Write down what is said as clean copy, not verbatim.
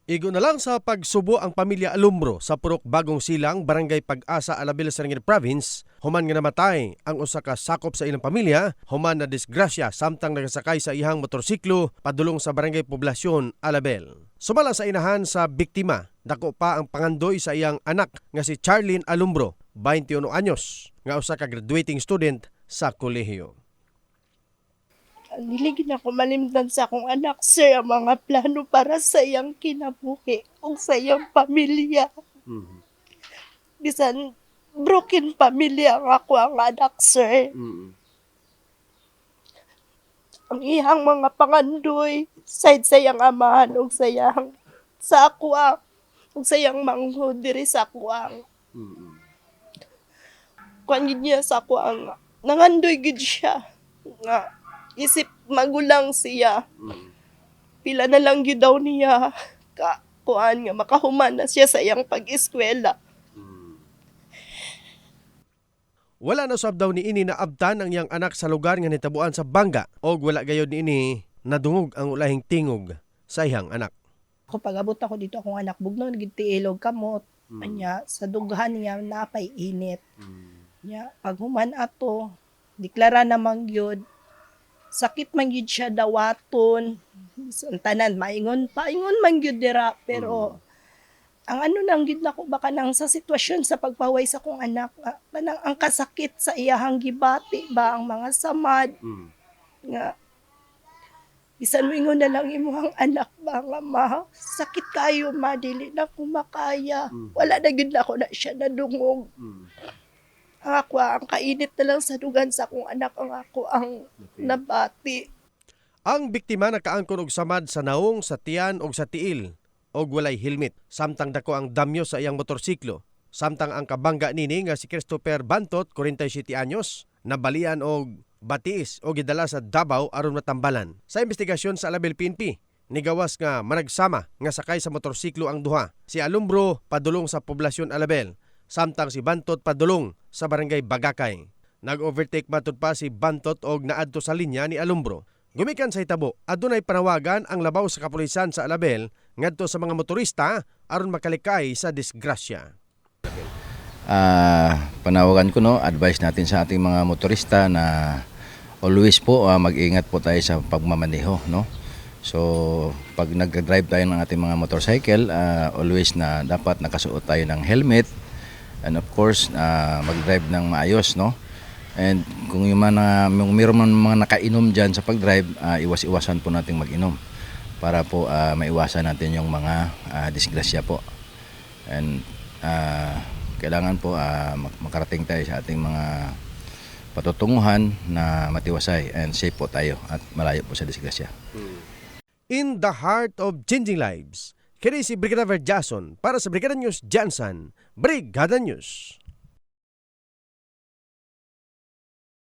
Igo na lang sa pagsubo ang pamilya Alumbro sa Purok Bagong Silang, Barangay Pag-asa, Alabel, Sarangani Province. Human nga namatay ang usa ka sakop sa ilang pamilya, human na disgrasya samtang nagasakay sa ihang motorsiklo padulong sa Barangay Poblasyon, Alabel. Sumala sa inahan sa biktima, dako pa ang pangandoy sa iyang anak nga si Charlene Alumbro, 21 anyos, nga usa ka graduating student sa kolehiyo. Niligid ako malimtan sa akong anak, sir, ang mga plano para sa iyang kinabuhi o sa iyang pamilya. Bisan broken pamilya ang ako ang anak, sir. Ang iyang mga pangandoy, side sa iyang amahan o sa iyang sa ako o sa iyang manghod diri sa ako ang kuan niya sa ako ang nangandoy gid siya nga isip magulang siya. Pila na lang gyud daw niya ka kuan nga makahuman na siya sa iyang pag-eskwela. Wala na sab daw ni ini na abtan ang iyang anak sa lugar nga nitabuan sa Banga og wala gayud ni ini nadungog ang ulahing tingog sa iyang anak. Kung pag-abot ako dito akong anak bugnaw gid tiilog kamot. Anya sa dughan niya napay init. Nya paghuman ato deklara namang gyud sakit man gyud siya dawaton. Ang tanan maingon man gyud dira pero ang ano nang gyud nako baka nang sa sitwasyon sa pagpaway sa kong anak kanang ang kasakit sa iyahang gibati ba ang mga samad nga bisan moingon na lang imong anak ba nga ma sakit kayo ma dili na ko makaya wala na gyud nako na siya nadungog. Ang ako ang kainit na lang sa dugan sa akong anak ang ako ang nabati. Ang biktima nakaangkon og samad sa naong, sa tiyan og sa tiil og walay helmet. Samtang dako ang damyo sa iyang motorsiklo. Samtang ang kabangga nini nga si Christopher Bantot, 47 anyos, nabalian og batiis o gidala sa Davao aron matambalan. Sa investigasyon sa Alabel PNP, nigawas nga managsama nga sakay sa motorsiklo ang duha. Si Alumbro padulong sa Poblasyon Alabel, samtang si Bantot padulong sa Barangay Bagakay. Nag-overtake matud pa si Bantot og naadto sa linya ni Alumbro. Gumikan sa hitabo, adunay panawagan ang labaw sa kapulisan sa Alabel ngadto sa mga motorista aron makalikay sa disgrasya. Panawagan ko advice natin sa ating mga motorista na always po mag-ingat po tayo sa pagmamaneho, no. So pag nag-drive tayo ng ating mga motorcycle, always na dapat nakasuot tayo ng helmet and of course mag-drive ng maayos, no. And kung mayroon man mga nakainom dyan sa pag-drive, iwas-iwasan po natin mag-inom para po maiwasan natin yung mga disgrasya po. And kailangan po makarating tayo sa ating mga patutunguhan na matiwasay and safe po tayo at malayo po sa disgrasya. In the heart of changing lives, kini si Brigadier Jason para sa Brigada News Jansan, Brigada News.